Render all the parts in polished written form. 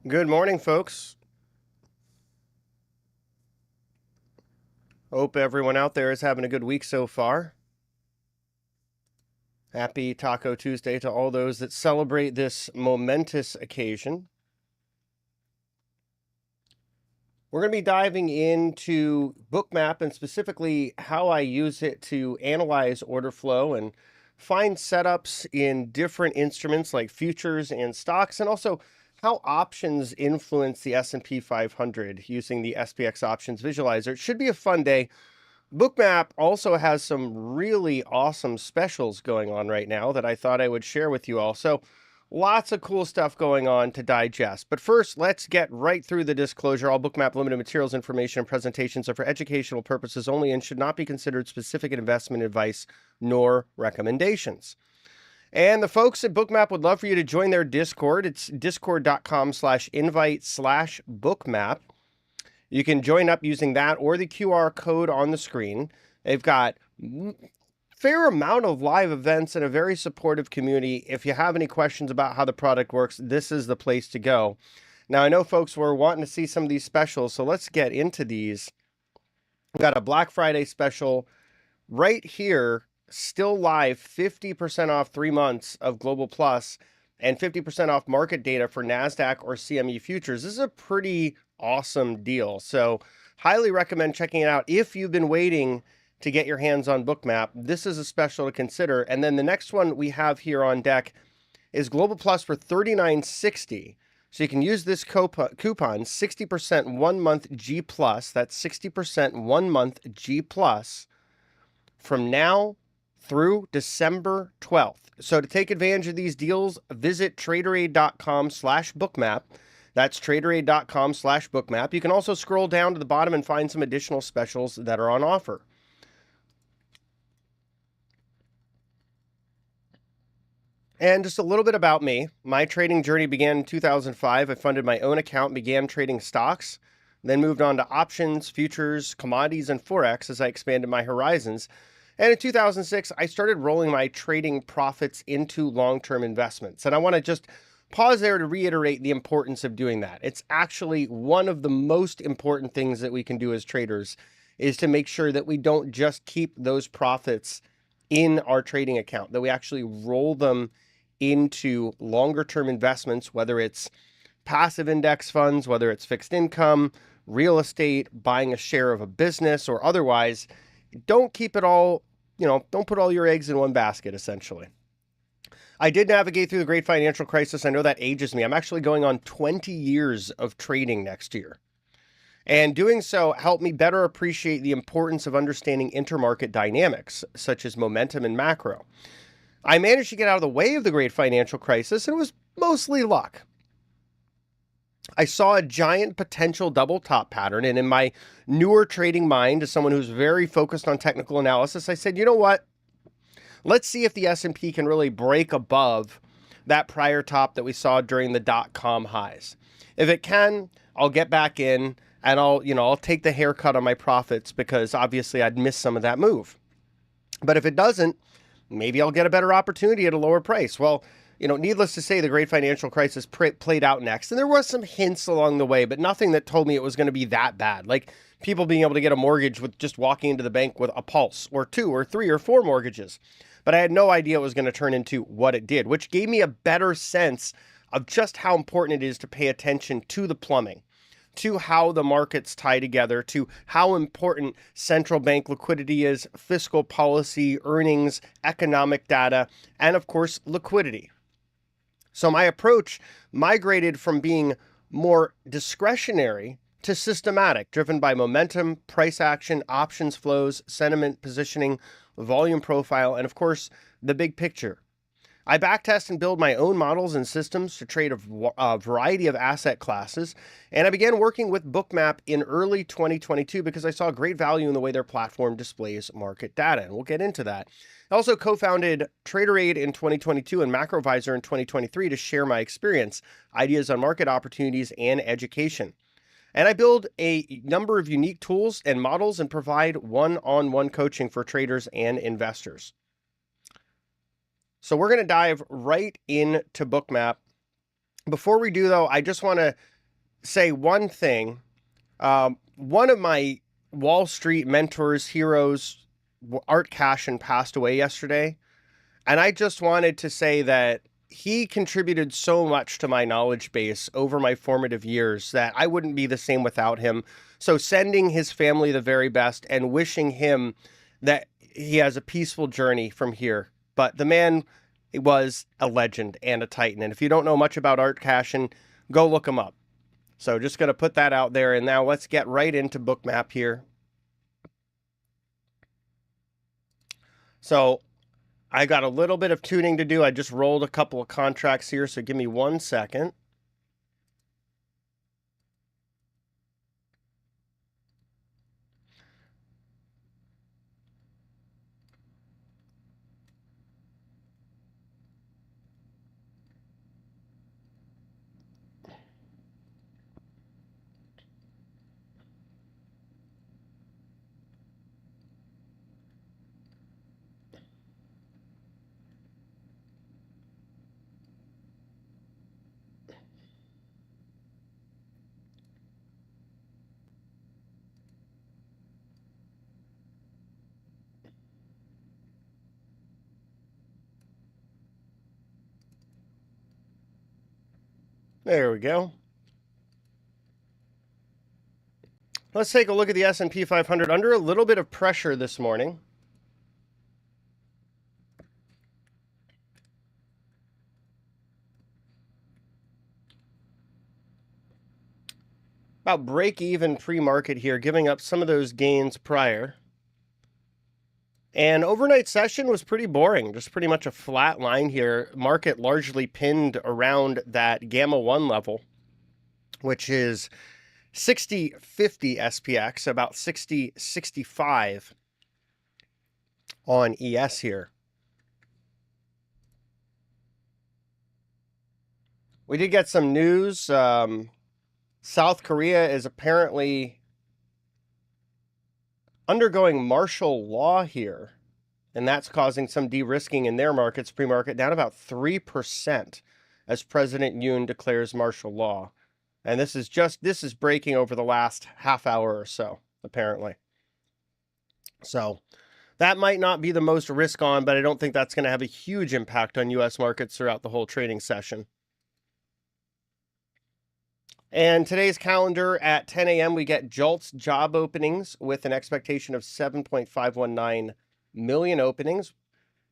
Good morning, folks. Hope everyone out there is having a good week so far. Happy Taco Tuesday to all those that celebrate this momentous occasion. We're going to be diving into Bookmap and specifically how I use it to analyze order flow and find setups in different instruments like futures and stocks, and also how options influence the S&P 500 using the SPX options visualizer. It should be a fun day. Bookmap also has some really awesome specials going on right now that I thought I would share with you all. So lots of cool stuff going on to digest. But first, let's get right through the disclosure. All Bookmap Limited materials, information, and presentations are for educational purposes only and should not be considered specific investment advice nor recommendations. And the folks at Bookmap would love for you to join their Discord. It's discord.com/invite/bookmap. You can join up using that or the QR code on the screen. They've got fair amount of live events and a very supportive community. If you have any questions about how the product works, this is the place to go. Now, I know folks were wanting to see some of these specials, so let's get into these. We've got a Black Friday special right here, still live, 50% off 3 months of Global Plus and 50% off market data for NASDAQ or CME futures. This is a pretty awesome deal. So highly recommend checking it out. If you've been waiting to get your hands on Bookmap, this is a special to consider. And then the next one we have here on deck is Global Plus for $39.60. So you can use this coupon, 60% 1 month G plus. That's 60% 1 month G plus from now through December 12th. So to take advantage of these deals, visit traderaid.com/bookmap. That's traderaid.com/bookmap. You can also scroll down to the bottom and find some additional specials that are on offer. And just a little bit about me. My trading journey began in 2005. I funded my own account, began trading stocks, then moved on to options, futures, commodities, and Forex as I expanded my horizons. And in 2006, I started rolling my trading profits into long-term investments. And I want to just pause there to reiterate the importance of doing that. It's actually one of the most important things that we can do as traders is to make sure that we don't just keep those profits in our trading account, that we actually roll them into longer term investments, whether it's passive index funds, whether it's fixed income, real estate, buying a share of a business, or otherwise. Don't keep it all, don't put all your eggs in one basket, essentially. I did navigate through the great financial crisis. I know that ages me. I'm actually going on 20 years of trading next year. And doing so helped me better appreciate the importance of understanding intermarket dynamics, such as momentum and macro. I managed to get out of the way of the great financial crisis, and it was mostly luck. I saw a giant potential double top pattern, and in my newer trading mind, as someone who's very focused on technical analysis, I said, you know what? Let's see if the S&P can really break above that prior top that we saw during the dot-com highs. If it can, I'll get back in and I'll take the haircut on my profits because obviously I'd missed some of that move. But if it doesn't, maybe I'll get a better opportunity at a lower price. Well, needless to say, the great financial crisis played out next. And there was some hints along the way, but nothing that told me it was going to be that bad. Like people being able to get a mortgage with just walking into the bank with a pulse or 2 or 3 or 4 mortgages. But I had no idea it was going to turn into what it did, which gave me a better sense of just how important it is to pay attention to the plumbing, to how the markets tie together, to how important central bank liquidity is, fiscal policy, earnings, economic data, and of course, liquidity. So my approach migrated from being more discretionary to systematic, driven by momentum, price action, options flows, sentiment positioning, volume profile, and of course, the big picture. I backtest and build my own models and systems to trade a variety of asset classes, and I began working with Bookmap in early 2022 because I saw great value in the way their platform displays market data, and we'll get into that. I also co-founded TraderAid in 2022 and MacroVisor in 2023 to share my experience, ideas on market opportunities, and education. And I build a number of unique tools and models and provide one-on-one coaching for traders and investors. So we're going to dive right into Bookmap. Before we do, though, I just want to say one thing. One of my Wall Street mentors, heroes, Art Cashin, passed away yesterday. And I just wanted to say that he contributed so much to my knowledge base over my formative years that I wouldn't be the same without him. So sending his family the very best and wishing him that he has a peaceful journey from here. But the man was a legend and a titan. And if you don't know much about Art Cashin, go look him up. So just going to put that out there. And now let's get right into Bookmap here. So I got a little bit of tuning to do. I just rolled a couple of contracts here, so give me 1 second. There we go. Let's take a look at the S&P 500 under a little bit of pressure this morning. About break even pre-market here, giving up some of those gains prior. And overnight session was pretty boring, just pretty much a flat line here. Market largely pinned around that Gamma 1 level, which is 60.50 SPX, about 60.65 on ES here. We did get some news. South Korea is apparently undergoing martial law here, and that's causing some de-risking in their markets, pre-market down about 3% as President Yoon declares martial law. And this is breaking over the last half hour or so, apparently. So that might not be the most risk on, but I don't think that's going to have a huge impact on U.S. markets throughout the whole trading session. And today's calendar at 10 a.m., we get JOLTS job openings with an expectation of 7.519 million openings.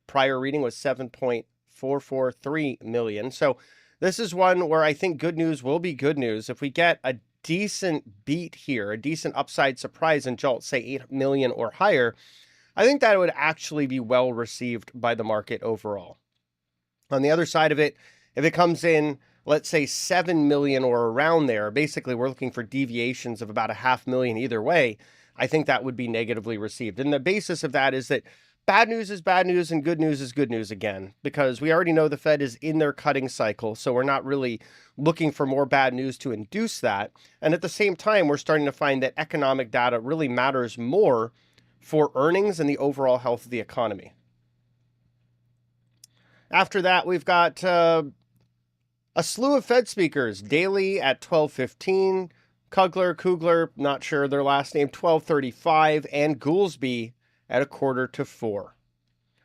Prior reading was 7.443 million. So this is one where I think good news will be good news. If we get a decent beat here, a decent upside surprise in JOLTS, say 8 million or higher, I think that would actually be well received by the market overall. On the other side of it, if it comes in, let's say 7 million or around there, basically we're looking for deviations of about 500,000 either way, I think that would be negatively received. And the basis of that is that bad news is bad news and good news is good news again, because we already know the Fed is in their cutting cycle. So we're not really looking for more bad news to induce that. And at the same time, we're starting to find that economic data really matters more for earnings and the overall health of the economy. After that, we've got a slew of Fed speakers daily at 12:15. Kugler, not sure their last name, 12:35, and Goolsbee at 3:45.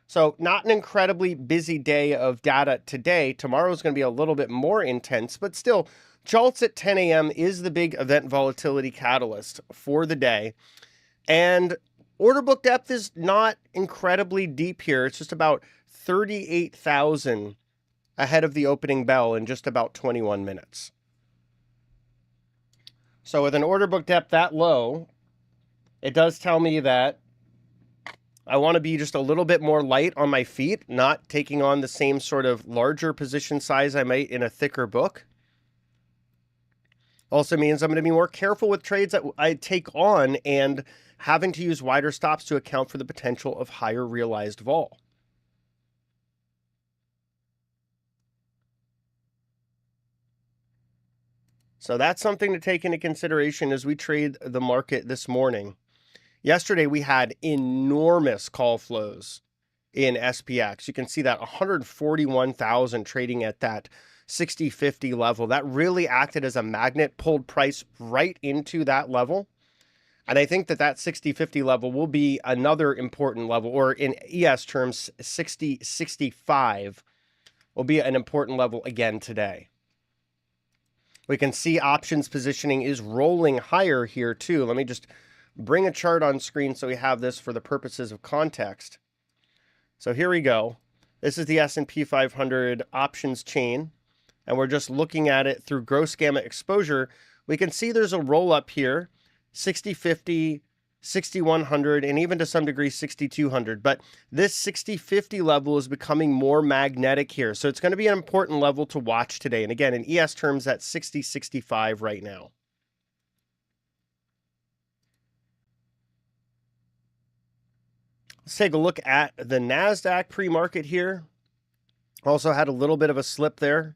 So not an incredibly busy day of data today. Tomorrow is going to be a little bit more intense, but still, JOLTS at 10 a.m. is the big event volatility catalyst for the day. And order book depth is not incredibly deep here. It's just about 38,000 ahead of the opening bell in just about 21 minutes. So with an order book depth that low, it does tell me that I want to be just a little bit more light on my feet, not taking on the same sort of larger position size I might in a thicker book. Also means I'm going to be more careful with trades that I take on and having to use wider stops to account for the potential of higher realized vol. So that's something to take into consideration as we trade the market this morning. Yesterday, we had enormous call flows in SPX. You can see that 141,000 trading at that 60-50 level. That really acted as a magnet, pulled price right into that level. And I think that that 60-50 level will be another important level, or in ES terms, 60-65 will be an important level again today. We can see options positioning is rolling higher here too. Let me just bring a chart on screen so we have this for the purposes of context. So here we go. This is the S&P 500 options chain, and we're just looking at it through gross gamma exposure. We can see there's a roll up here, 60-50, 6100, and even to some degree 6200. But this 60-50 level is becoming more magnetic here. So it's going to be an important level to watch today. And again, in ES terms, that's 60-65 right now. Let's take a look at the NASDAQ pre-market here. Also had a little bit of a slip there.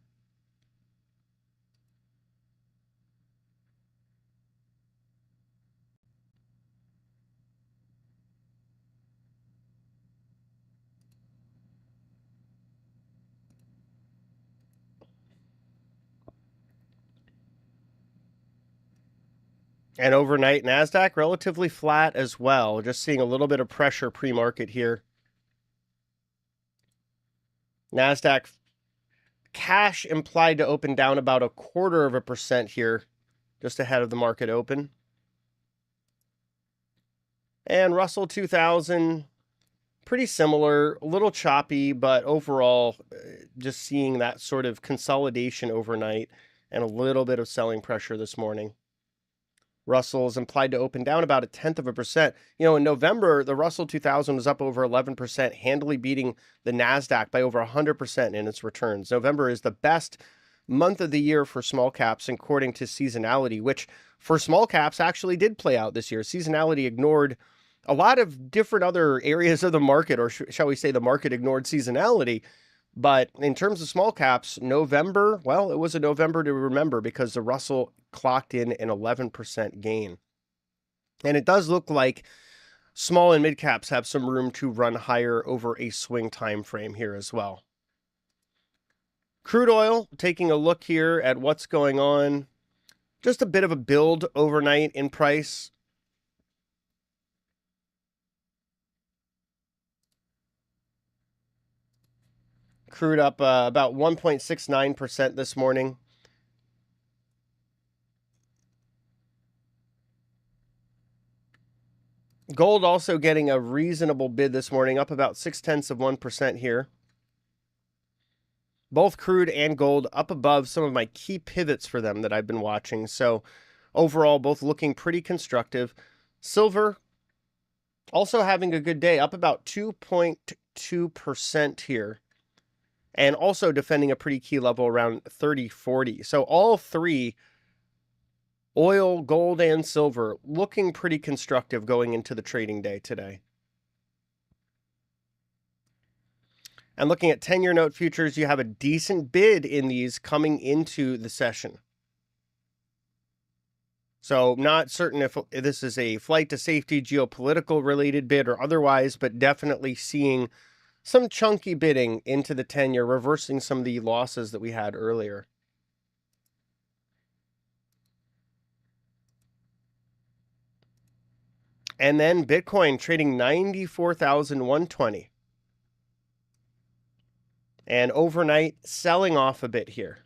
And overnight, NASDAQ relatively flat as well. Just seeing a little bit of pressure pre-market here. NASDAQ cash implied to open down about 0.25% here, just ahead of the market open. And Russell 2000, pretty similar, a little choppy, but overall, just seeing that sort of consolidation overnight and a little bit of selling pressure this morning. Russell is implied to open down about 0.1%. You know, in November, the Russell 2000 was up over 11%, handily beating the NASDAQ by over 100% in its returns. November is the best month of the year for small caps, according to seasonality, which for small caps actually did play out this year. Seasonality ignored a lot of different other areas of the market, or shall we say the market ignored seasonality. But in terms of small caps, November, well, it was a November to remember because the Russell clocked in an 11% gain. And it does look like small and mid caps have some room to run higher over a swing time frame here as well. Crude oil, taking a look here at what's going on. Just a bit of a build overnight in price. Crude up about 1.69% this morning. Gold also getting a reasonable bid this morning, up about 0.6% here. Both crude and gold up above some of my key pivots for them that I've been watching. So overall, both looking pretty constructive. Silver also having a good day, up about 2.2% here. And also defending a pretty key level around 30.40. So all three, oil, gold, and silver, looking pretty constructive going into the trading day today. And looking at 10-year note futures, you have a decent bid in these coming into the session. So not certain if this is a flight to safety, geopolitical related bid or otherwise, but definitely seeing some chunky bidding into the 10-year, reversing some of the losses that we had earlier. And then Bitcoin trading 94,120. And overnight selling off a bit here.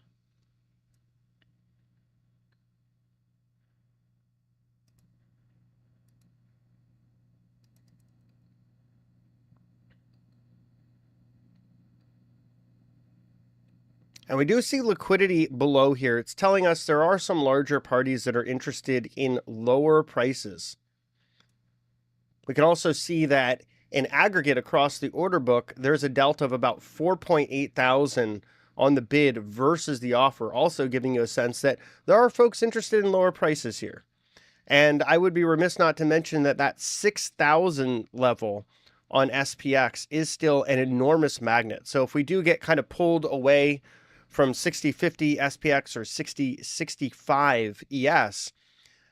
And we do see liquidity below here. It's telling us there are some larger parties that are interested in lower prices. We can also see that in aggregate across the order book, there's a delta of about 4.8 thousand on the bid versus the offer, also giving you a sense that there are folks interested in lower prices here. And I would be remiss not to mention that that 6,000 level on SPX is still an enormous magnet. So if we do get kind of pulled away from 60-50 SPX or 60-65 ES,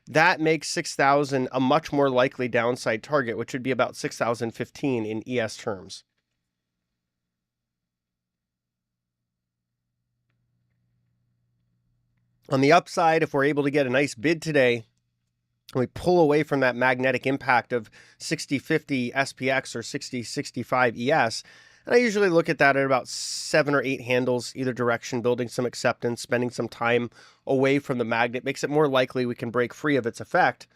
that makes 6,000 a much more likely downside target, which would be about 6,015 in ES terms. On the upside, if we're able to get a nice bid today, and we pull away from that magnetic impact of 6050 SPX or 6065 ES, and I usually look at that at about 7 or 8 handles, either direction, building some acceptance, spending some time away from the magnet, makes it more likely we can break free of its effect.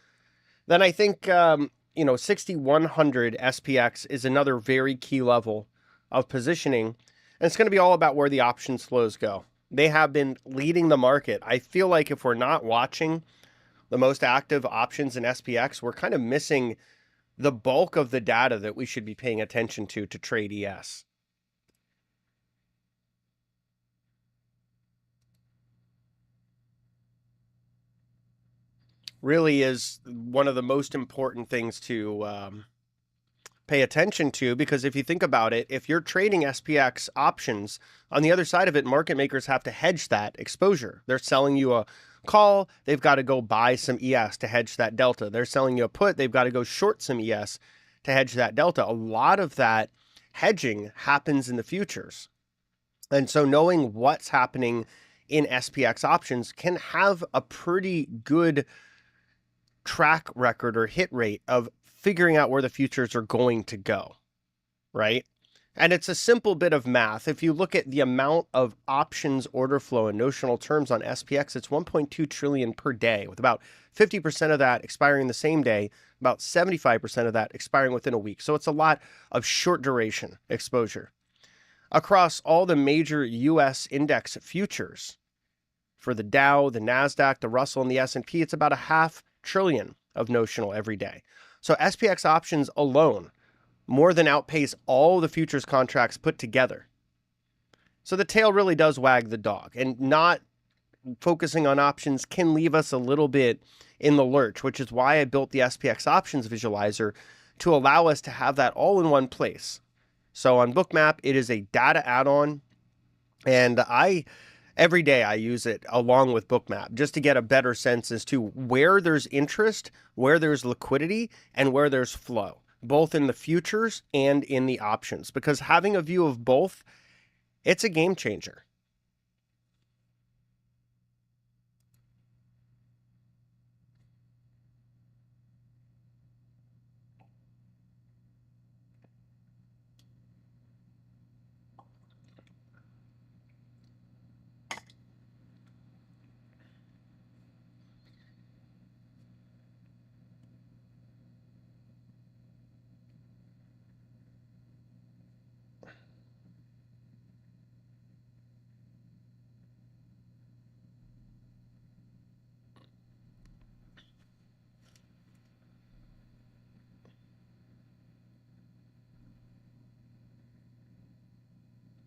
Then I think, 6100 SPX is another very key level of positioning. And it's going to be all about where the options flows go. They have been leading the market. I feel like if we're not watching the most active options in SPX, we're kind of missing the bulk of the data that we should be paying attention to trade ES. Really is one of the most important things to pay attention to, because if you think about it, if you're trading SPX options, on the other side of it, market makers have to hedge that exposure. They're selling you a call, they've got to go buy some ES to hedge that delta. They're selling you a put, they've got to go short some ES to hedge that delta. A lot of that hedging happens in the futures. And so knowing what's happening in SPX options can have a pretty good track record or hit rate of figuring out where the futures are going to go, right? And it's a simple bit of math. If you look at the amount of options order flow in notional terms on SPX, it's 1.2 trillion per day, with about 50% of that expiring the same day, about 75% of that expiring within a week. So it's a lot of short duration exposure. Across all the major US index futures, for the Dow, the NASDAQ, the Russell, and the S&P, it's about a $500 billion of notional every day. So SPX options alone more than outpace all the futures contracts put together. So the tail really does wag the dog, and not focusing on options can leave us a little bit in the lurch, which is why I built the SPX options visualizer to allow us to have that all in one place. So on Bookmap, it is a data add-on, and every day I use it along with Bookmap just to get a better sense as to where there's interest, where there's liquidity, and where there's flow, both in the futures and in the options, because having a view of both, it's a game changer.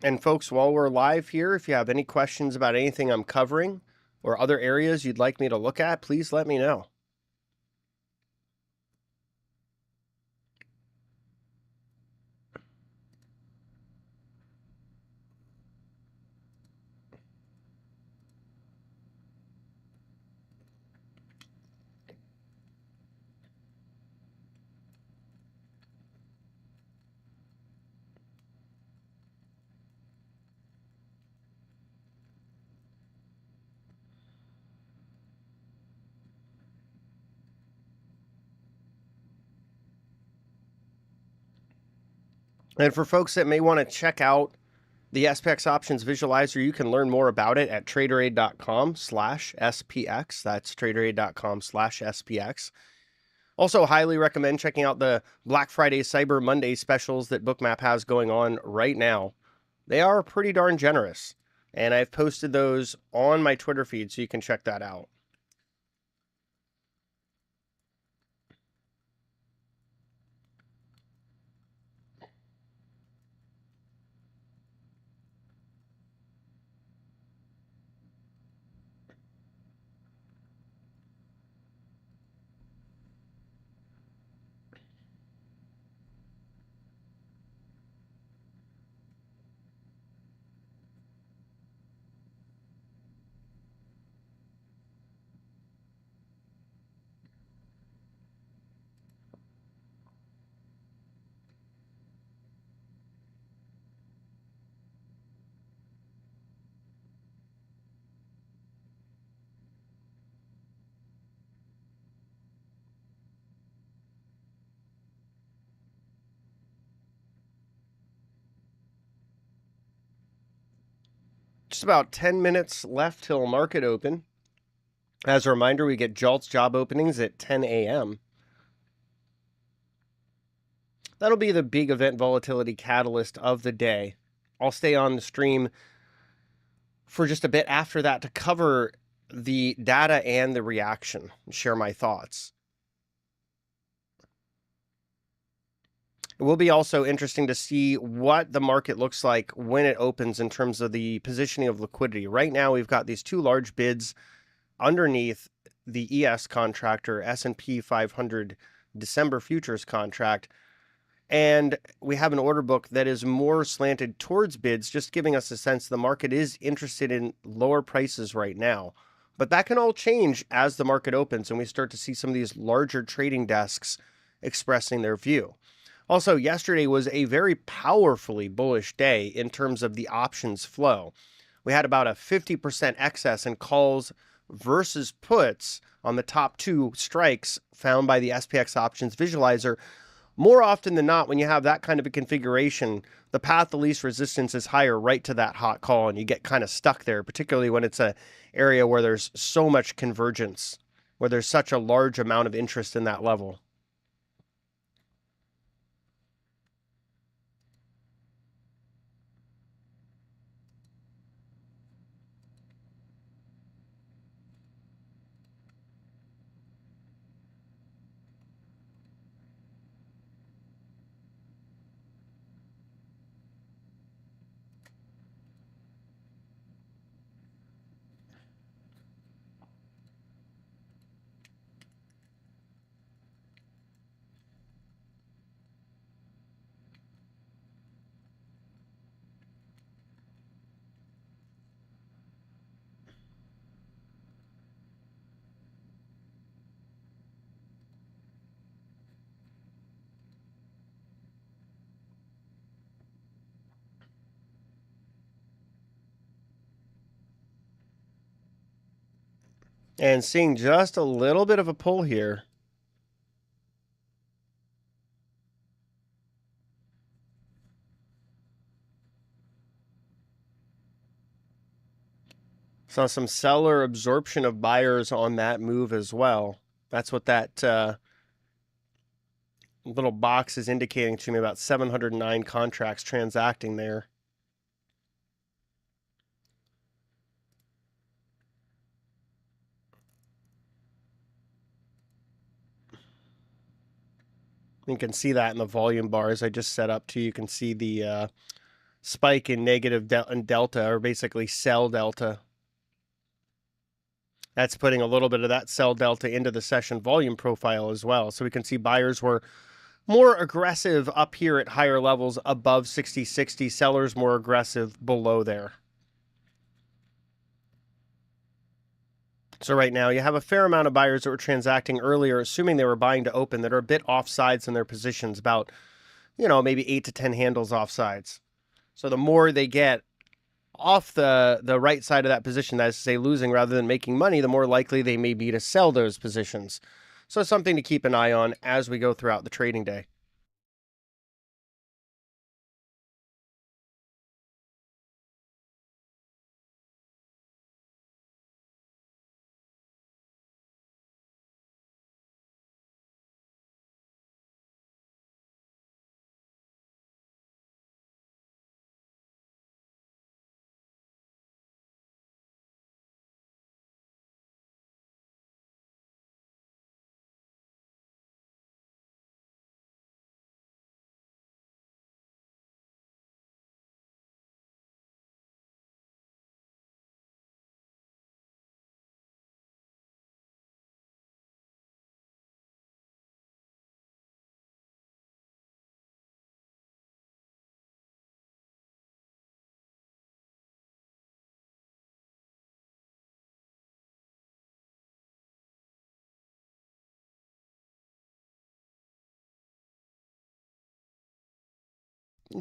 And folks, while we're live here, if you have any questions about anything I'm covering or other areas you'd like me to look at, please let me know. And for folks that may want to check out the SPX options visualizer, you can learn more about it at traderaid.com/SPX. That's traderaid.com/SPX. Also, highly recommend checking out the Black Friday, Cyber Monday specials that Bookmap has going on right now. They are pretty darn generous, and I've posted those on my Twitter feed, so you can check that out. Just about 10 minutes left till market open. As a reminder, we get JOLTS job openings at 10 a.m. That'll be the big event volatility catalyst of the day. I'll stay on the stream for just a bit after that to cover the data and the reaction and share my thoughts. It will be also interesting to see what the market looks like when it opens in terms of the positioning of liquidity. Right now, we've got these two large bids underneath the ES contract, or S&P 500 December futures contract. And we have an order book that is more slanted towards bids, just giving us a sense the market is interested in lower prices right now. But that can all change as the market opens and we start to see some of these larger trading desks expressing their view. Also, yesterday was a very powerfully bullish day in terms of the options flow. We had about a 50% excess in calls versus puts on the top two strikes found by the SPX options visualizer. More often than not, when you have that kind of a configuration, the path of least resistance is higher right to that hot call, and you get kind of stuck there, particularly when it's an area where there's so much convergence, where there's such a large amount of interest in that level. And seeing just a little bit of a pull here. Saw some seller absorption of buyers on that move as well. That's what that little box is indicating to me, about 709 contracts transacting there. You can see that in the volume bars I just set up too. You can see the spike in negative delta, or basically sell delta. That's putting a little bit of that sell delta into the session volume profile as well. So we can see buyers were more aggressive up here at higher levels above 60-60, sellers more aggressive below there. So right now you have a fair amount of buyers that were transacting earlier, assuming they were buying to open, that are a bit offsides in their positions, about, maybe 8 to 10 handles offsides. So the more they get off the right side of that position, that is to say losing rather than making money, the more likely they may be to sell those positions. So it's something to keep an eye on as we go throughout the trading day.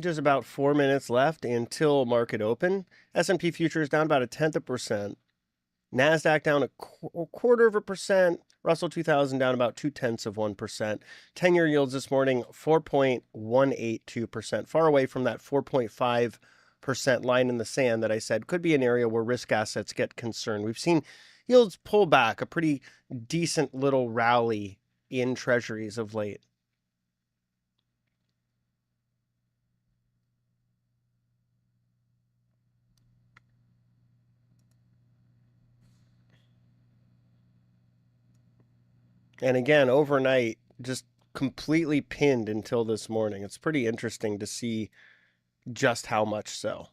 Just about 4 minutes left until market open. S&P futures down about 0.1%. NASDAQ down a 0.25%. Russell 2000 down about 0.2%. 10-year yields this morning, 4.182%, far away from that 4.5 percent line in the sand that I said could be an area where risk assets get concerned. We've seen yields pull back, a pretty decent little rally in treasuries of late. And again, overnight, just completely pinned until this morning. It's pretty interesting to see just how much so.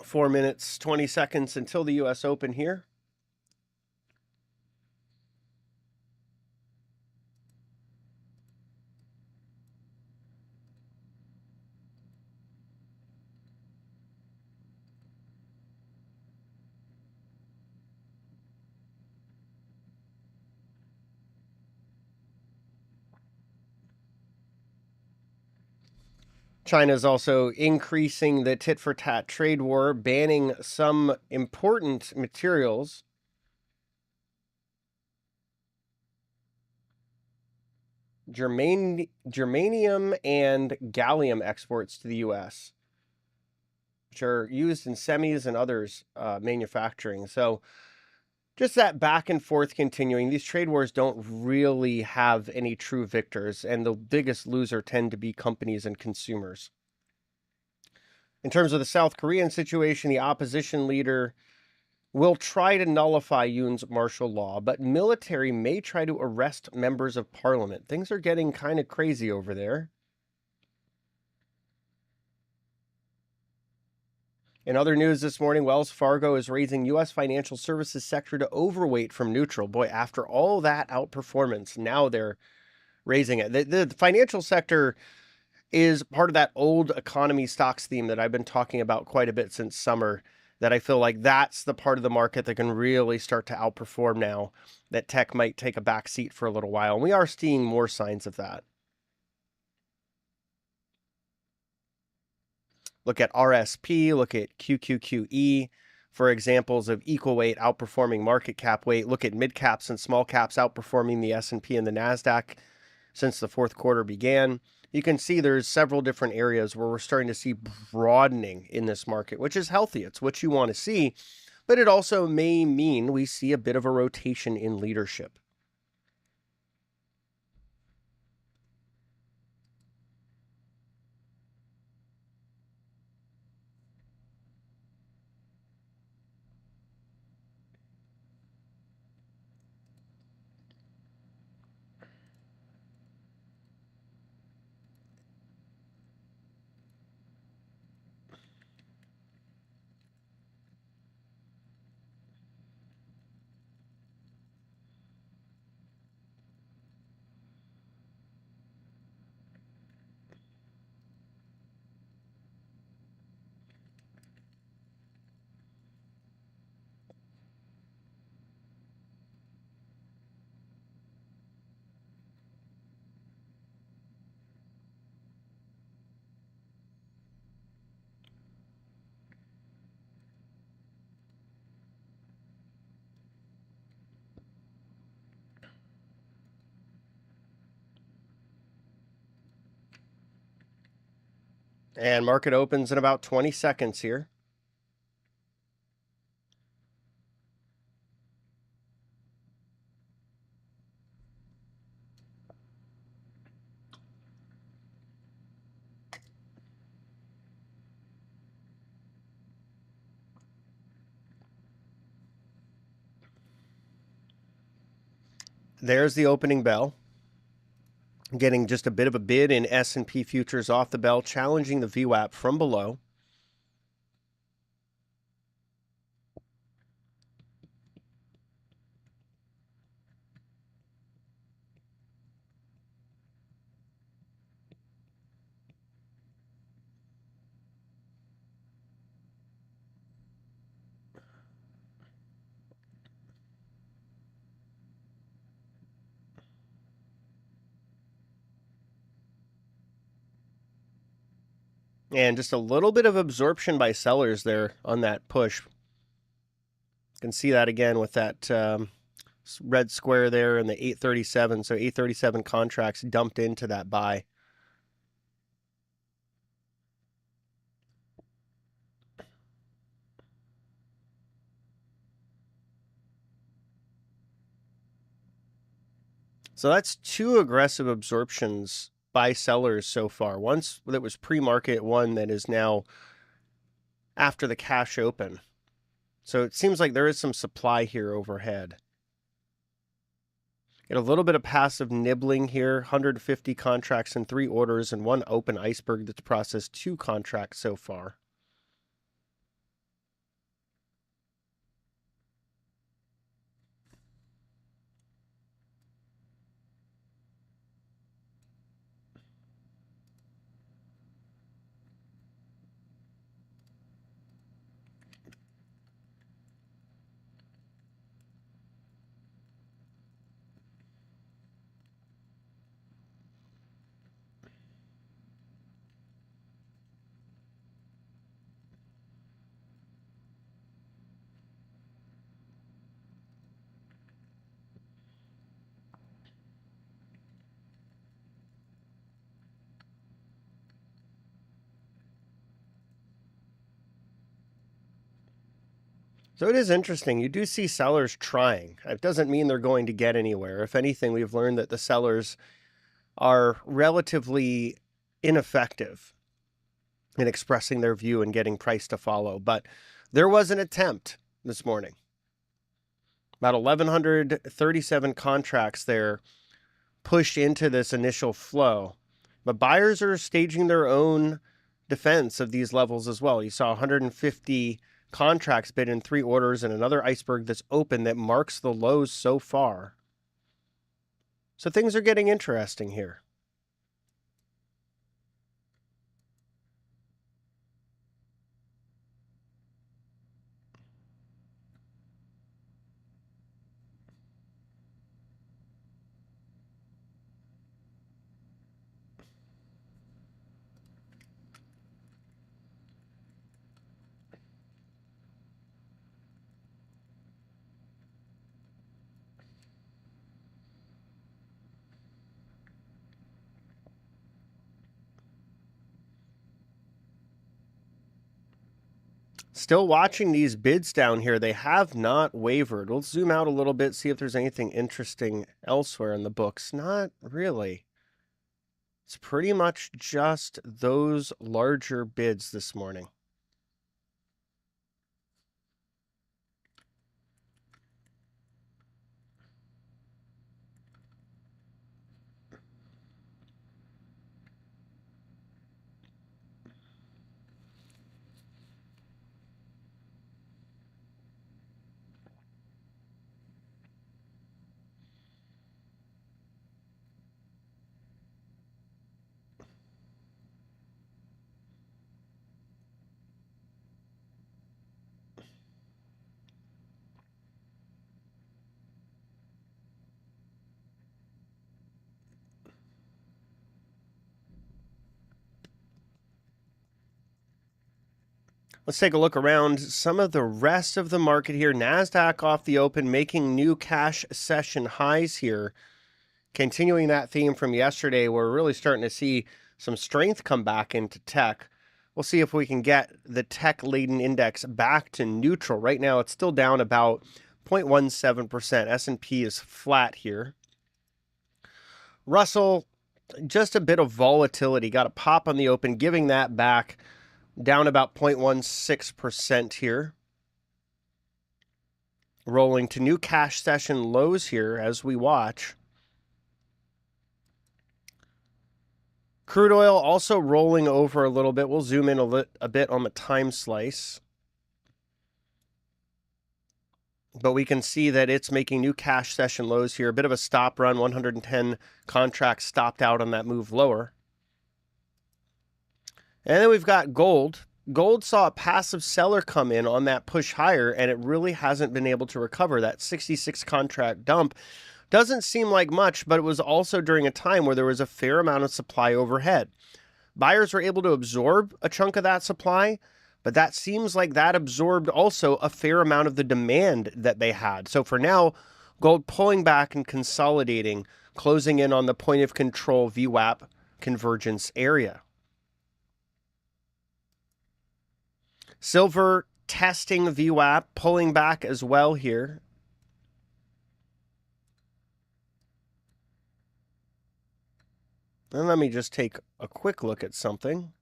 Four minutes, 20 seconds until the U.S. Open here. China is also increasing the tit-for-tat trade war, banning some important materials. Germanium and gallium exports to the U.S., which are used in semis and others manufacturing. So just that back and forth continuing. These trade wars don't really have any true victors, and the biggest loser tend to be companies and consumers. In terms of the South Korean situation, the opposition leader will try to nullify Yoon's martial law, but military may try to arrest members of parliament. Things are getting kind of crazy over there. In other news this morning, Wells Fargo is raising U.S. financial services sector to overweight from neutral. Boy, after all that outperformance, now they're raising it. The financial sector is part of that old economy stocks theme that I've been talking about quite a bit since summer, that I feel like that's the part of the market that can really start to outperform now, that tech might take a back seat for a little while. And we are seeing more signs of that. Look at RSP, look at QQQE for examples of equal weight outperforming market cap weight. Look at mid caps and small caps outperforming the S&P and the NASDAQ since the fourth quarter began. You can see there's several different areas where we're starting to see broadening in this market, which is healthy. It's what you want to see, but it also may mean we see a bit of a rotation in leadership. And market opens in about 20 seconds here. There's the opening bell. Getting just a bit of a bid in S&P futures off the bell, challenging the VWAP from below. And just a little bit of absorption by sellers there on that push. You can see that again with that red square there in the 837. So 837 contracts dumped into that buy. So that's two aggressive absorptions by sellers so far. One that was pre-market, one that is now after the cash open. So it seems like there is some supply here overhead. Get a little bit of passive nibbling here, 150 contracts in 3 orders and 1 open iceberg that's processed 2 contracts so far. So it is interesting. You do see sellers trying. It doesn't mean they're going to get anywhere. If anything, we've learned that the sellers are relatively ineffective in expressing their view and getting price to follow. But there was an attempt this morning. About 1,137 contracts there pushed into this initial flow. But buyers are staging their own defense of these levels as well. You saw 150 contracts bid in 3 orders and another iceberg that's open that marks the lows so far. So things are getting interesting here. Still watching these bids down here. They have not wavered. We'll zoom out a little bit, see if there's anything interesting elsewhere in the books. Not really. It's pretty much just those larger bids this morning. Let's take a look around some of the rest of the market here. NASDAQ off the open, making new cash session highs here. Continuing that theme from yesterday, we're really starting to see some strength come back into tech. We'll see if we can get the tech-laden index back to neutral. Right now, it's still down about 0.17%. S&P is flat here. Russell, just a bit of volatility. Got a pop on the open, giving that back. Down about 0.16% here. Rolling to new cash session lows here as we watch. Crude oil also rolling over a little bit. We'll zoom in a bit on the time slice. But we can see that it's making new cash session lows here. A bit of a stop run. 110 contracts stopped out on that move lower. And then we've got gold. Gold saw a passive seller come in on that push higher, and it really hasn't been able to recover. That 66 contract dump doesn't seem like much, but it was also during a time where there was a fair amount of supply overhead. Buyers were able to absorb a chunk of that supply, but that seems like that absorbed also a fair amount of the demand that they had. So for now, gold pulling back and consolidating, closing in on the point of control VWAP convergence area. Silver testing VWAP, pulling back as well here. And let me just take a quick look at something.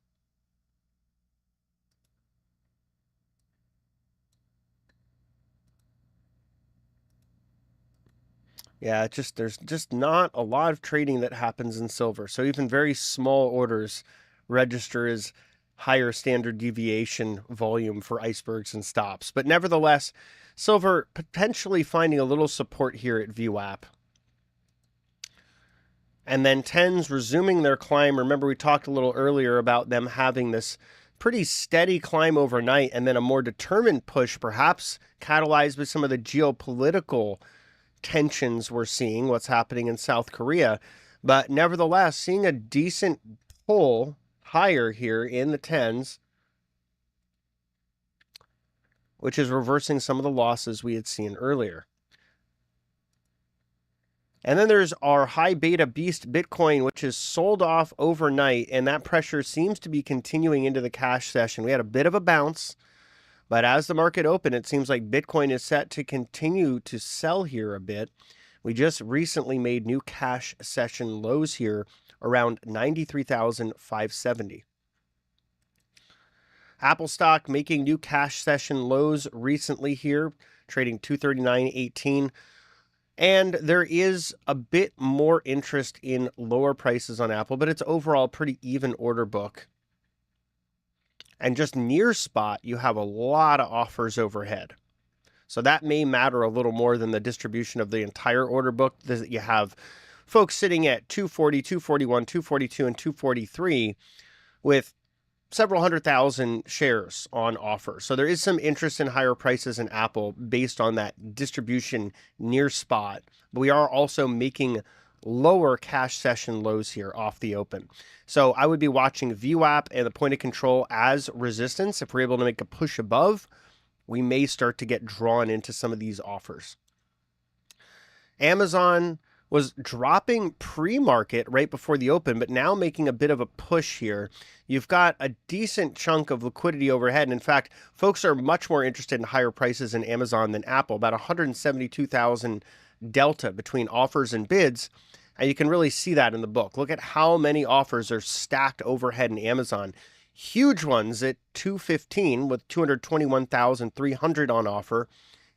Yeah, there's just not a lot of trading that happens in silver. So even very small orders register as higher standard deviation volume for icebergs and stops. But nevertheless, silver potentially finding a little support here at VWAP. And then 10s resuming their climb. Remember, we talked a little earlier about them having this pretty steady climb overnight and then a more determined push, perhaps catalyzed by some of the geopolitical tensions we're seeing, what's happening in South Korea. But nevertheless, seeing a decent pull higher here in the 10s, which is reversing some of the losses we had seen earlier. And then there's our high beta beast Bitcoin, which is sold off overnight, and that pressure seems to be continuing into the cash session. We had a bit of a bounce, but as the market opened, it seems like Bitcoin is set to continue to sell here a bit. We just recently made new cash session lows here around 93,570. Apple stock making new cash session lows recently here, trading 239.18. And there is a bit more interest in lower prices on Apple, but it's overall pretty even order book. And just near spot, you have a lot of offers overhead. So that may matter a little more than the distribution of the entire order book. You have folks sitting at 240, 241, 242, and 243 with several 100,000 shares on offer. So there is some interest in higher prices in Apple based on that distribution near spot. But we are also making lower cash session lows here off the open. So I would be watching VWAP and the point of control as resistance. If we're able to make a push above, we may start to get drawn into some of these offers. Amazon was dropping pre-market right before the open, but now making a bit of a push here. You've got a decent chunk of liquidity overhead. And in fact, folks are much more interested in higher prices in Amazon than Apple, about 172,000 delta between offers and bids. And you can really see that in the book. Look at how many offers are stacked overhead in Amazon. Huge ones at 215 with 221,300 on offer,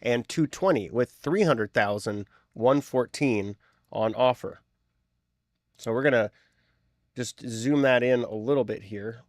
and 220 with 300,114 on offer. So we're going to just zoom that in a little bit here.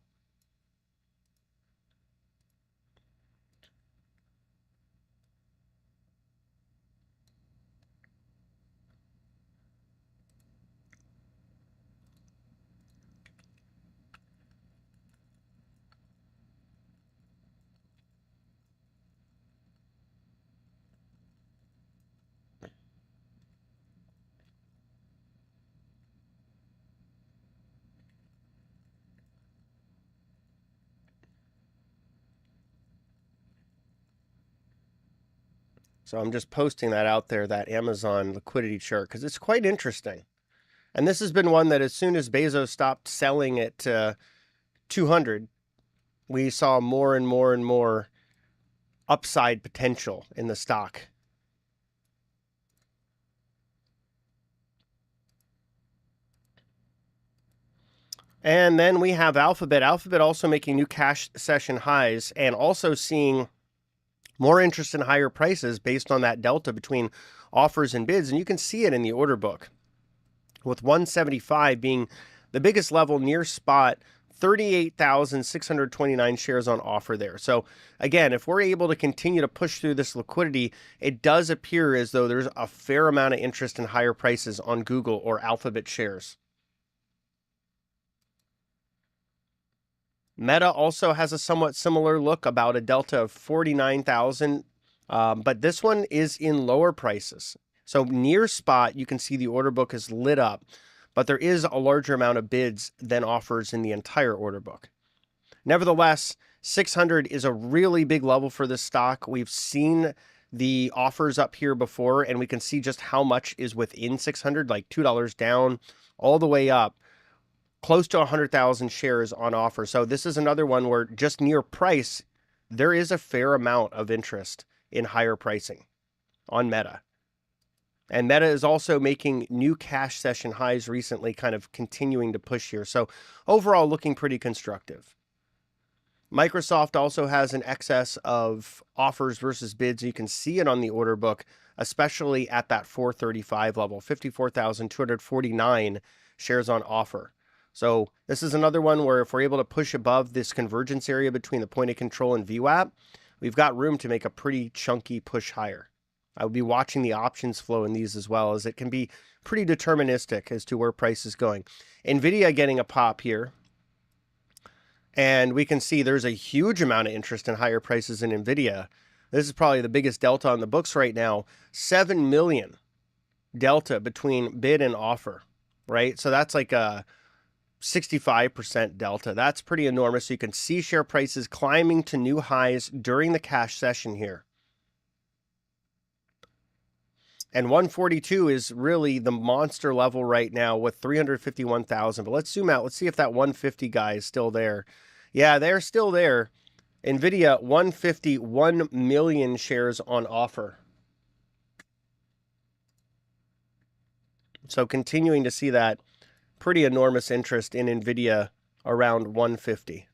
So I'm just posting that out there, that Amazon liquidity chart, because it's quite interesting. And this has been one that as soon as Bezos stopped selling at 200, we saw more and more and more upside potential in the stock. And then we have Alphabet. Alphabet also making new cash session highs and also seeing more interest in higher prices based on that delta between offers and bids. And you can see it in the order book, with 175 being the biggest level near spot, 38,629 shares on offer there. So again, if we're able to continue to push through this liquidity, it does appear as though there's a fair amount of interest in higher prices on Google or Alphabet shares. Meta also has a somewhat similar look, about a delta of 49,000, but this one is in lower prices. So near spot, you can see the order book is lit up, but there is a larger amount of bids than offers in the entire order book. Nevertheless, 600 is a really big level for this stock. We've seen the offers up here before, and we can see just how much is within 600, like $2 down all the way up, close to 100,000 shares on offer. So this is another one where just near price, there is a fair amount of interest in higher pricing on Meta. And Meta is also making new cash session highs recently, kind of continuing to push here. So overall, looking pretty constructive. Microsoft also has an excess of offers versus bids. You can see it on the order book, especially at that 435 level, 54,249 shares on offer. So this is another one where if we're able to push above this convergence area between the point of control and VWAP, we've got room to make a pretty chunky push higher. I would be watching the options flow in these as well, as it can be pretty deterministic as to where price is going. NVIDIA getting a pop here. And we can see there's a huge amount of interest in higher prices in NVIDIA. This is probably the biggest delta on the books right now. 7 million delta between bid and offer, right? So that's like a 65% delta. That's pretty enormous. So you can see share prices climbing to new highs during the cash session here. And 142 is really the monster level right now with 351,000. But let's zoom out. Let's see if that 150 guy is still there. Yeah, they're still there. NVIDIA, 151 million shares on offer. So continuing to see that pretty enormous interest in NVIDIA around 150.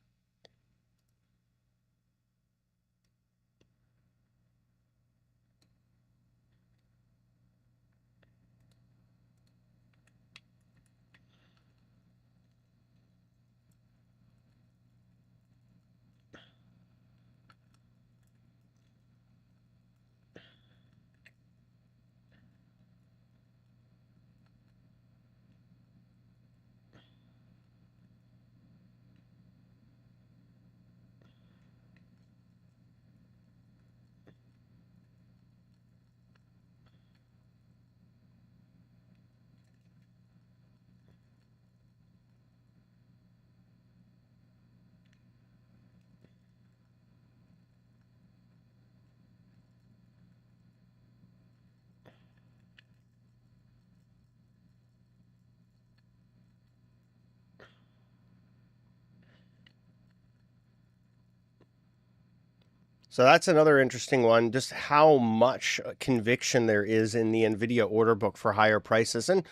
So that's another interesting one, just how much conviction there is in the NVIDIA order book for higher prices. And,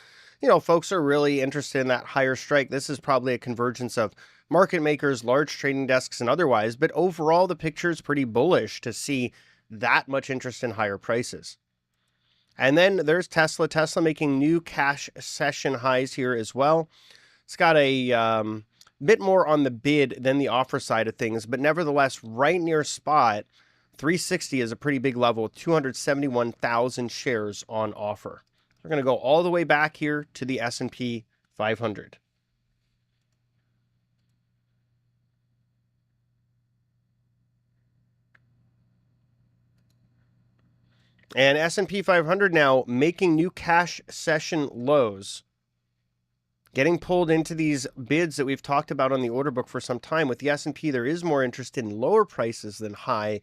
you know, folks are really interested in that higher strike. This is probably a convergence of market makers, large trading desks, and otherwise. But overall, the picture is pretty bullish to see that much interest in higher prices. And then there's Tesla. Tesla making new cash session highs here as well. It's got a bit more on the bid than the offer side of things, but nevertheless, right near spot, 360 is a pretty big level, 271,000 shares on offer. We're going to go all the way back here to the S&P 500. And S&P 500 now making new cash session lows, getting pulled into these bids that we've talked about on the order book for some time. With the S&P, there is more interest in lower prices than high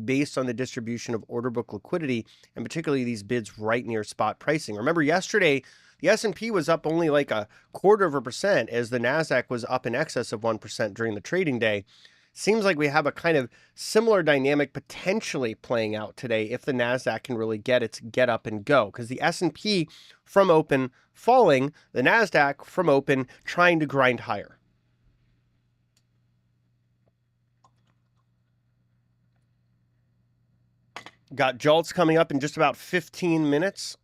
based on the distribution of order book liquidity, and particularly these bids right near spot pricing. Remember yesterday, the S&P was up only like 0.25% as the NASDAQ was up in excess of 1% during the trading day. Seems like we have a kind of similar dynamic potentially playing out today if the NASDAQ can really get its get up and go, because the S&P from open falling, the NASDAQ from open trying to grind higher. Got JOLTS coming up in just about 15 minutes.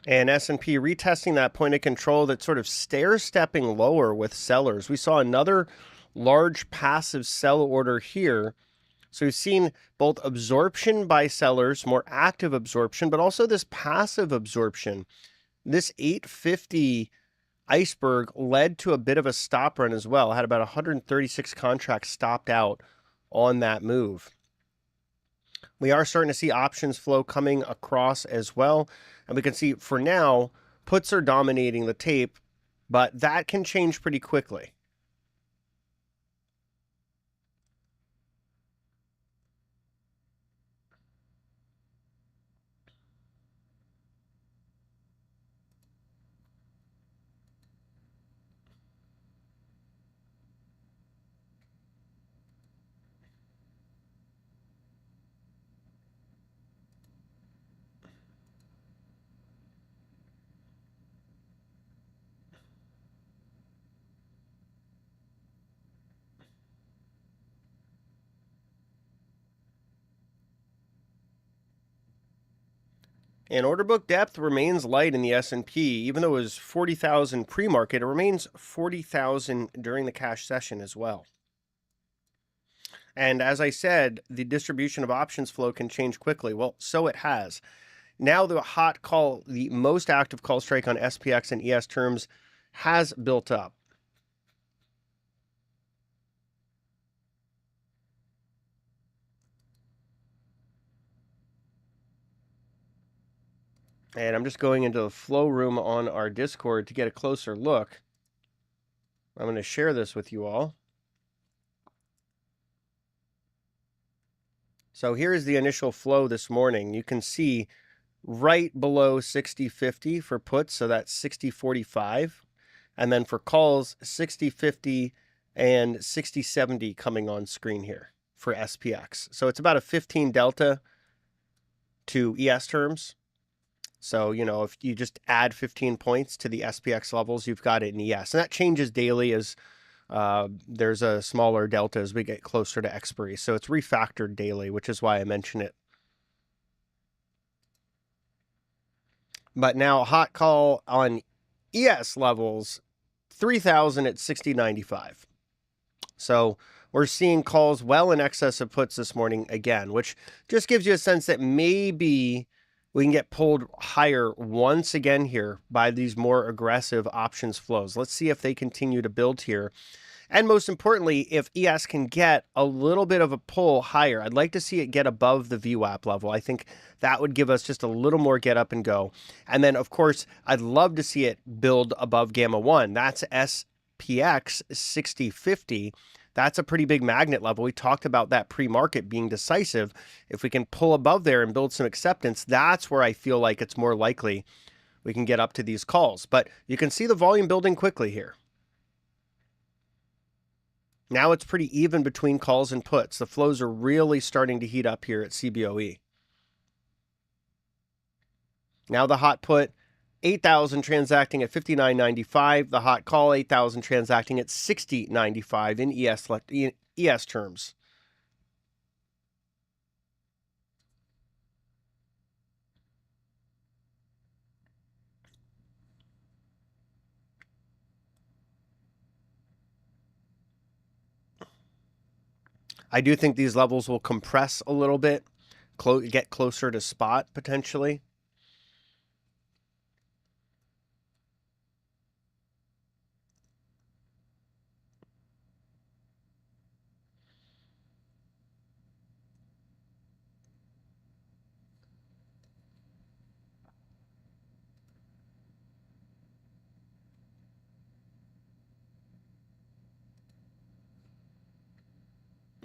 And S&P retesting that point of control that's sort of stair-stepping lower with sellers. We saw another large passive sell order here. So we've seen both absorption by sellers, more active absorption, but also this passive absorption. This 850 iceberg led to a bit of a stop run as well. Had about 136 contracts stopped out on that move. We are starting to see options flow coming across as well. And we can see for now, puts are dominating the tape, but that can change pretty quickly. And order book depth remains light in the S&P. Even though it was 40,000 pre-market, it remains 40,000 during the cash session as well. And as I said, the distribution of options flow can change quickly. Well, so it has. Now the hot call, the most active call strike on SPX and ES terms has built up. And I'm just going into the flow room on our Discord to get a closer look. I'm going to share this with you all. So here's the initial flow this morning. You can see right below 60.50 for puts, so that's 60.45. And then for calls, 60.50 and 60.70 coming on screen here for SPX. So it's about a 15 delta to ES terms. So, you know, if you just add 15 points to the SPX levels, you've got it in ES. And that changes daily as there's a smaller delta as we get closer to expiry. So it's refactored daily, which is why I mention it. But now hot call on ES levels, 3,000 at 60.95. So we're seeing calls well in excess of puts this morning again, which just gives you a sense that maybe we can get pulled higher once again here by these more aggressive options flows. Let's see if they continue to build here. And most importantly, if ES can get a little bit of a pull higher, I'd like to see it get above the VWAP level. I think that would give us just a little more get up and go. And then, of course, I'd love to see it build above Gamma 1. That's SPX 60.50. That's a pretty big magnet level. We talked about that pre-market being decisive. If we can pull above there and build some acceptance, that's where I feel like it's more likely we can get up to these calls. But you can see the volume building quickly here. Now it's pretty even between calls and puts. The flows are really starting to heat up here at CBOE. Now the hot put, 8,000 transacting at 59.95. The hot call, 8,000 transacting at 60.95 in ES terms. I do think these levels will compress a little bit, get closer to spot potentially.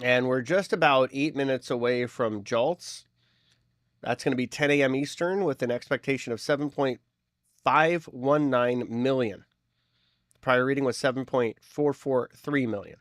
And we're just about 8 minutes away from JOLTS. That's going to be 10 a.m. Eastern with an expectation of 7.519 million. Prior reading was 7.443 million.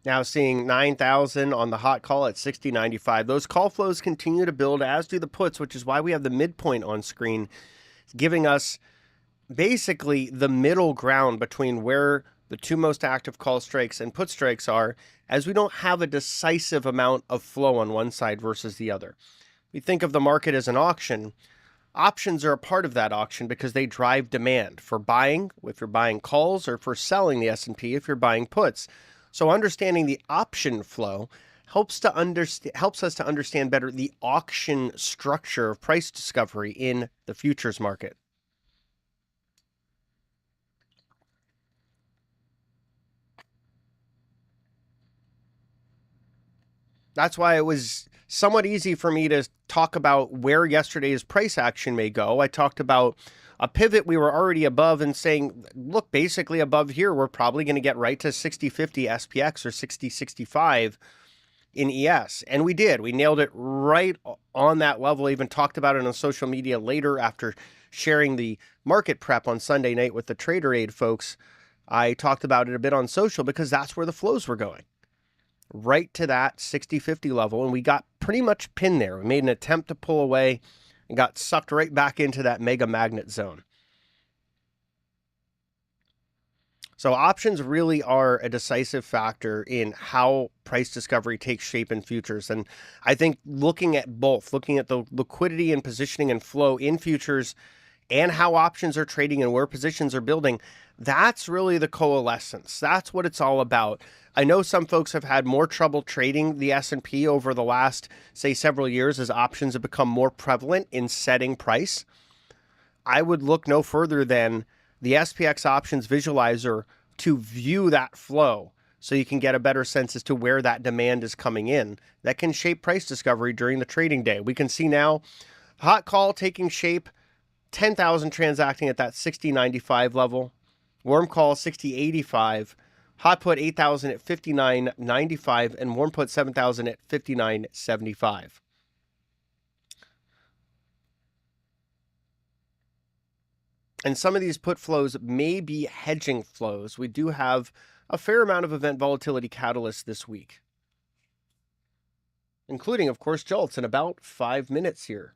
Now seeing 9,000 on the hot call at 60.95. Those call flows continue to build, as do the puts, which is why we have the midpoint on screen, giving us basically the middle ground between where the two most active call strikes and put strikes are, as we don't have a decisive amount of flow on one side versus the other. We think of the market as an auction. Options are a part of that auction because they drive demand for buying, if you're buying calls, or for selling the S&P if you're buying puts. So understanding the option flow helps us to understand better the auction structure of price discovery in the futures market. That's why it was somewhat easy for me to talk about where yesterday's price action may go. I talked about a pivot we were already above and saying, look, basically above here, we're probably going to get right to 60.50 SPX or 60.65 in ES. And we did. We nailed it right on that level. I even talked about it on social media later after sharing the market prep on Sunday night with the Trader Aid folks. I talked about it a bit on social because that's where the flows were going, right to that 60.50 level, and we got pretty much pinned there. We made an attempt to pull away and got sucked right back into that mega magnet zone. So options really are a decisive factor in how price discovery takes shape in futures. And I think looking at both, looking at the liquidity and positioning and flow in futures and how options are trading and where positions are building, that's really the coalescence. That's what it's all about. I know some folks have had more trouble trading the S&P over the last, say, several years as options have become more prevalent in setting price. I would look no further than the SPX options visualizer to view that flow so you can get a better sense as to where that demand is coming in. That can shape price discovery during the trading day. We can see now hot call taking shape, 10,000 transacting at that 60.95 level, warm call 60.85, hot put 8,000 at 59.95, and warm put 7,000 at 59.75. And some of these put flows may be hedging flows. We do have a fair amount of event volatility catalysts this week, including, of course, jolts in about 5 minutes here.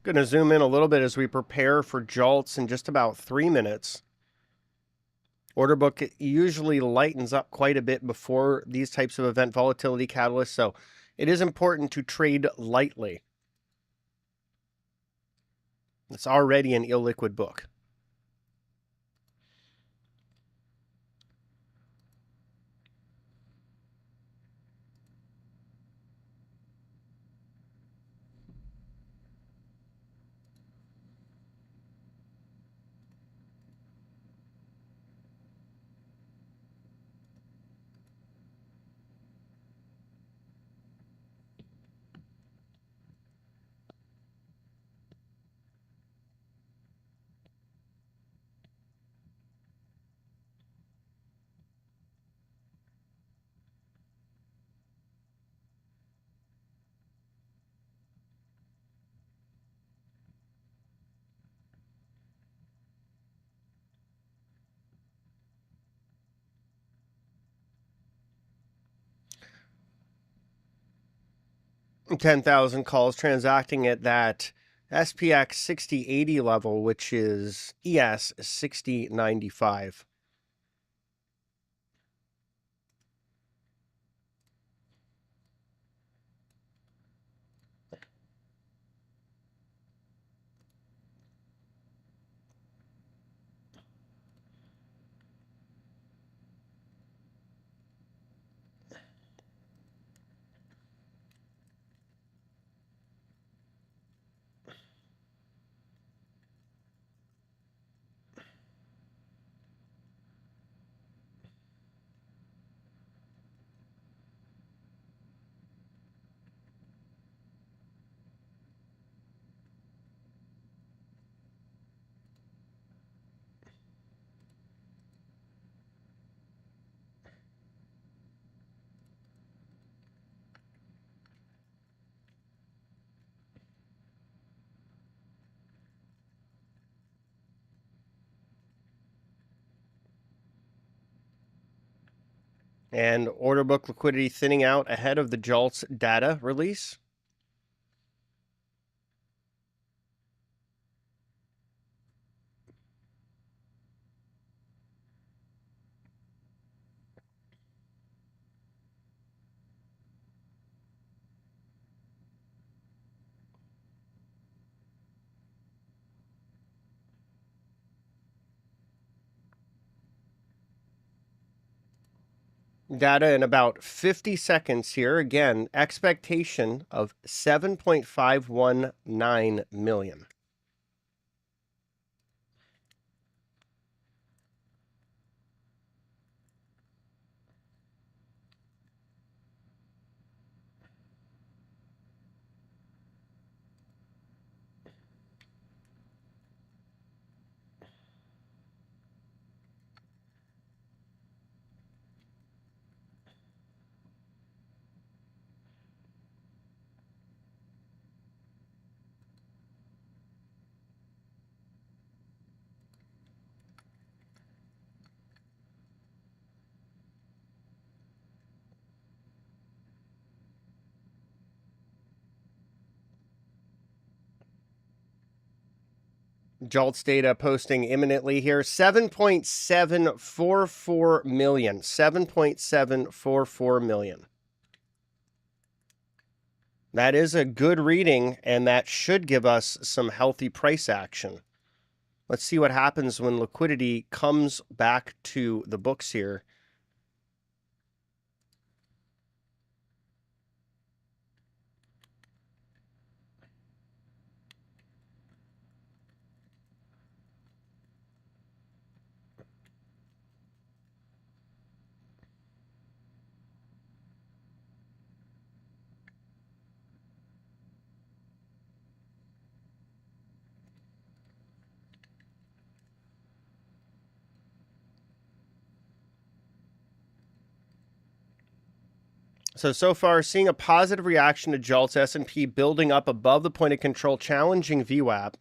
Going to zoom in a little bit as we prepare for jolts in just about 3 minutes. Order book usually lightens up quite a bit before these types of event volatility catalysts, so it is important to trade lightly. It's already an illiquid book. 10,000 calls transacting at that SPX 6080 level, which is ES 6095. And order book liquidity thinning out ahead of the JOLTS data release. Data in about 50 seconds here. Again, expectation of 7.519 million. JOLTS data posting imminently here. 7.744 million. 7.744 million. That is a good reading, and that should give us some healthy price action. Let's see what happens when liquidity comes back to the books here. So far, seeing a positive reaction to JOLTS, S&P building up above the point of control, challenging VWAP.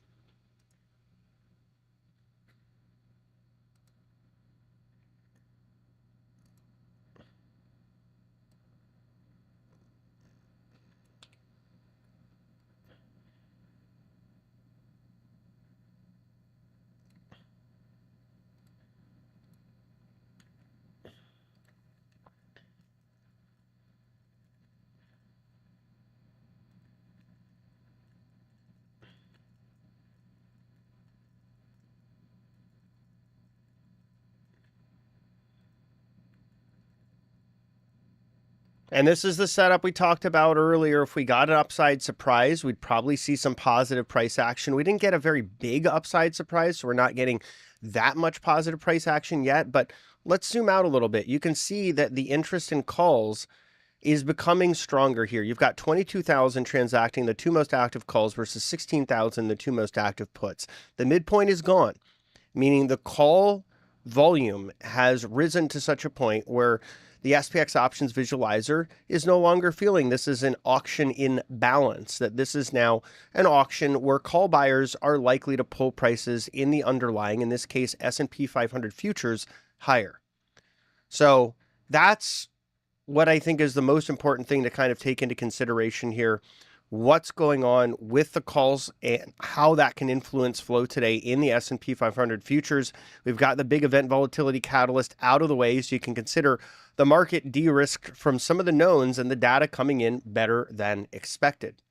And this is the setup we talked about earlier. If we got an upside surprise, we'd probably see some positive price action. We didn't get a very big upside surprise, so we're not getting that much positive price action yet. But let's zoom out a little bit. You can see that the interest in calls is becoming stronger here. You've got 22,000 transacting the two most active calls versus 16,000, the two most active puts. The midpoint is gone, meaning the call volume has risen to such a point where the SPX options visualizer is no longer feeling this is an auction in balance, that this is now an auction where call buyers are likely to pull prices in the underlying, in this case, S&P 500 futures higher. So that's what I think is the most important thing to kind of take into consideration here. What's going on with the calls and how that can influence flow today in the S&P 500 futures. We've got the big event volatility catalyst out of the way, so you can consider the market de-risked from some of the knowns and the data coming in better than expected.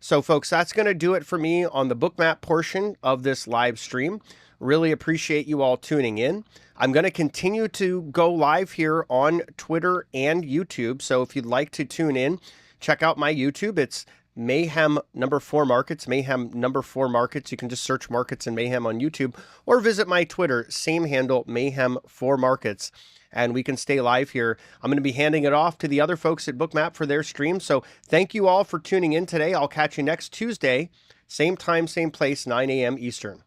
So folks, that's going to do it for me on the Bookmap portion of this live stream. Really appreciate you all tuning in. I'm going to continue to go live here on Twitter and YouTube. So if you'd like to tune in, check out my YouTube. It's Mayhem #4 Markets, Mayhem #4 Markets. You can just search Markets and Mayhem on YouTube, or visit my Twitter, same handle, Mayhem4 Markets. And we can stay live here. I'm going to be handing it off to the other folks at Bookmap for their stream. So thank you all for tuning in today. I'll catch you next Tuesday, same time, same place, 9 a.m. Eastern.